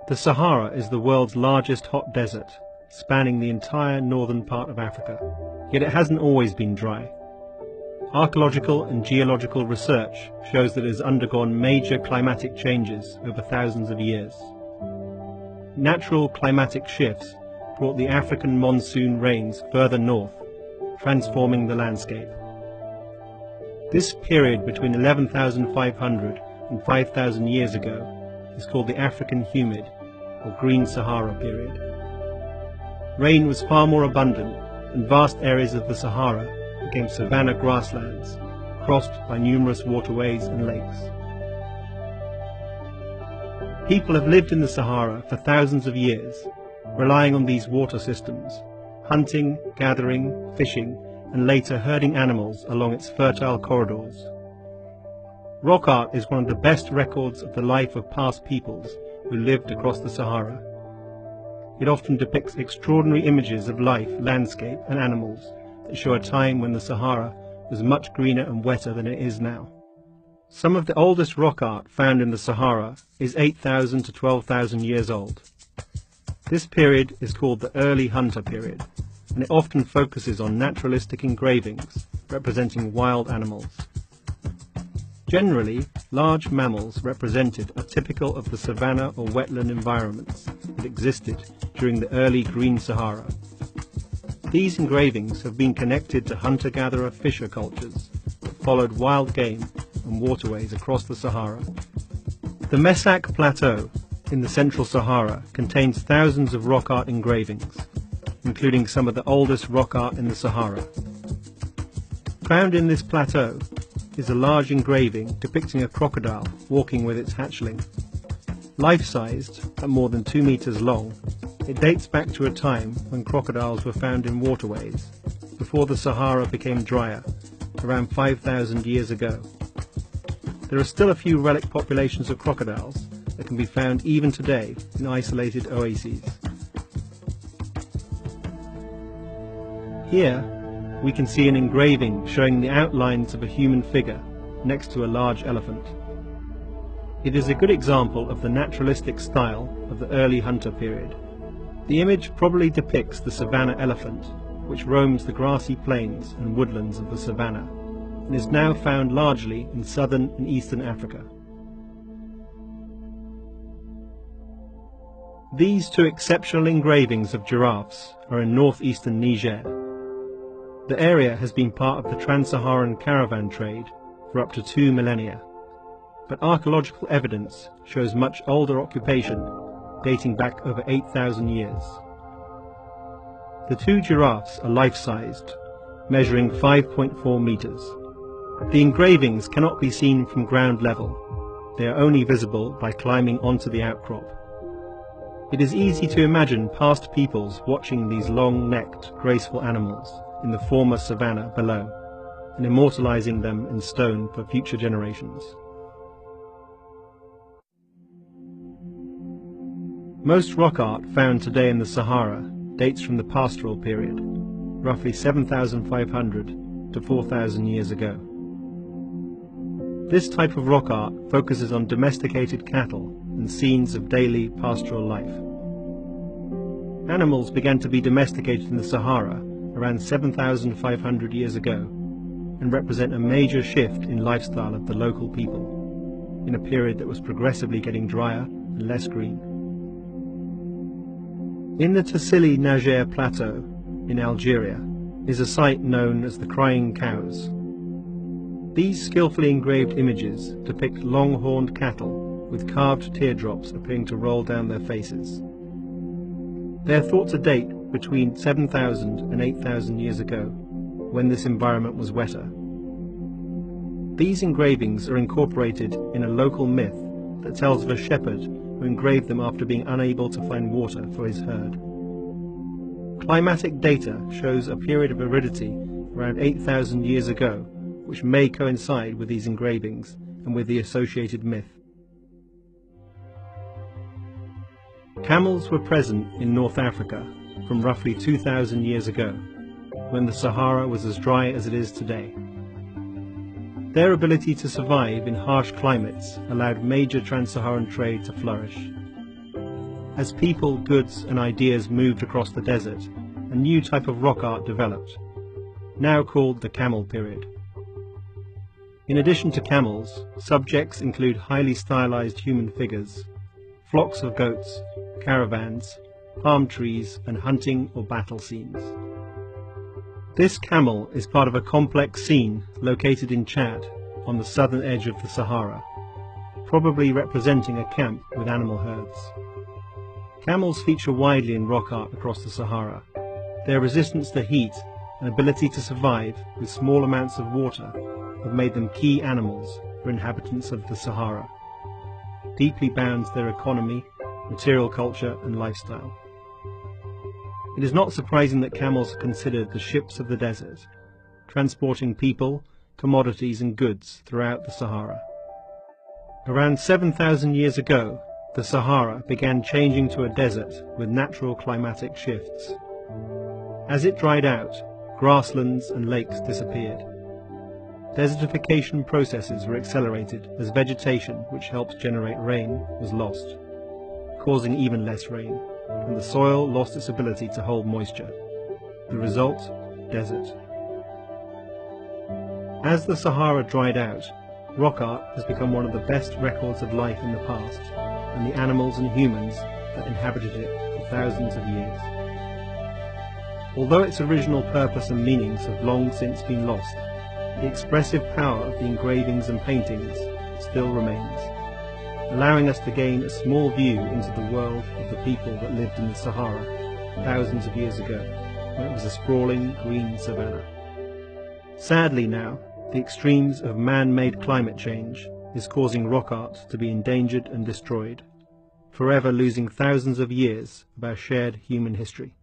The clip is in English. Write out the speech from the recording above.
The Sahara is the world's largest hot desert, spanning the entire northern part of Africa, yet it hasn't always been dry. Archaeological and geological research shows that it has undergone major climatic changes over thousands of years. Natural climatic shifts brought the African monsoon rains further north, transforming the landscape. This period between 11,500 and 5,000 years ago is called the African Humid or Green Sahara period. Rain was far more abundant, and vast areas of the Sahara became savanna grasslands, crossed by numerous waterways and lakes. People have lived in the Sahara for thousands of years, relying on these water systems, hunting, gathering, fishing, and later herding animals along its fertile corridors. Rock art is one of the best records of the life of past peoples who lived across the Sahara. It often depicts extraordinary images of life, landscape, and animals that show a time when the Sahara was much greener and wetter than it is now. Some of the oldest rock art found in the Sahara is 8,000 to 12,000 years old. This period is called the Early Hunter period, and it often focuses on naturalistic engravings representing wild animals. Generally, large mammals represented are typical of the savanna or wetland environments that existed during the early Green Sahara. These engravings have been connected to hunter-gatherer-fisher cultures that followed wild game and waterways across the Sahara. The Messac Plateau in the Central Sahara contains thousands of rock art engravings, including some of the oldest rock art in the Sahara. Found in this plateau is a large engraving depicting a crocodile walking with its hatchling. Life-sized, at more than 2 meters long, it dates back to a time when crocodiles were found in waterways, before the Sahara became drier, around 5,000 years ago. There are still a few relic populations of crocodiles that can be found even today in isolated oases. Here, we can see an engraving showing the outlines of a human figure next to a large elephant. It is a good example of the naturalistic style of the early hunter period. The image probably depicts the savanna elephant, which roams the grassy plains and woodlands of the savanna, and is now found largely in southern and eastern Africa. These two exceptional engravings of giraffes are in northeastern Niger. The area has been part of the trans-Saharan caravan trade for up to 2 millennia, but archaeological evidence shows much older occupation dating back over 8,000 years. The two giraffes are life-sized, measuring 5.4 meters. The engravings cannot be seen from ground level. They are only visible by climbing onto the outcrop. It is easy to imagine past peoples watching these long-necked, graceful animals in the former savanna below, and immortalizing them in stone for future generations. Most rock art found today in the Sahara dates from the pastoral period, roughly 7,500 to 4,000 years ago. This type of rock art focuses on domesticated cattle and scenes of daily pastoral life. Animals began to be domesticated in the Sahara around 7,500 years ago, and represent a major shift in lifestyle of the local people, in a period that was progressively getting drier and less green. In the Tassili Niger Plateau in Algeria is a site known as the Crying Cows. These skillfully engraved images depict long-horned cattle with carved teardrops appearing to roll down their faces. They are thought to date between 7,000 and 8,000 years ago, when this environment was wetter. These engravings are incorporated in a local myth that tells of a shepherd who engraved them after being unable to find water for his herd. Climatic data shows a period of aridity around 8,000 years ago, which may coincide with these engravings and with the associated myth. Camels were present in North Africa from roughly 2,000 years ago, when the Sahara was as dry as it is today. Their ability to survive in harsh climates allowed major trans-Saharan trade to flourish. As people, goods and ideas moved across the desert, a new type of rock art developed, now called the Camel period. In addition to camels, subjects include highly stylized human figures, flocks of goats, caravans, palm trees and hunting or battle scenes. This camel is part of a complex scene located in Chad on the southern edge of the Sahara, probably representing a camp with animal herds. Camels feature widely in rock art across the Sahara. Their resistance to heat and ability to survive with small amounts of water have made them key animals for inhabitants of the Sahara, deeply bound to their economy, material culture and lifestyle. It is not surprising that camels are considered the ships of the desert, transporting people, commodities and goods throughout the Sahara. Around 7,000 years ago, the Sahara began changing to a desert with natural climatic shifts. As it dried out, grasslands and lakes disappeared. Desertification processes were accelerated as vegetation, which helps generate rain, was lost, causing even less rain, and the soil lost its ability to hold moisture. The result? Desert. As the Sahara dried out, rock art has become one of the best records of life in the past, and the animals and humans that inhabited it for thousands of years. Although its original purpose and meanings have long since been lost, the expressive power of the engravings and paintings still remains, allowing us to gain a small view into the world of the people that lived in the Sahara thousands of years ago, when it was a sprawling green savanna. Sadly now, the extremes of man-made climate change is causing rock art to be endangered and destroyed, forever losing thousands of years of our shared human history.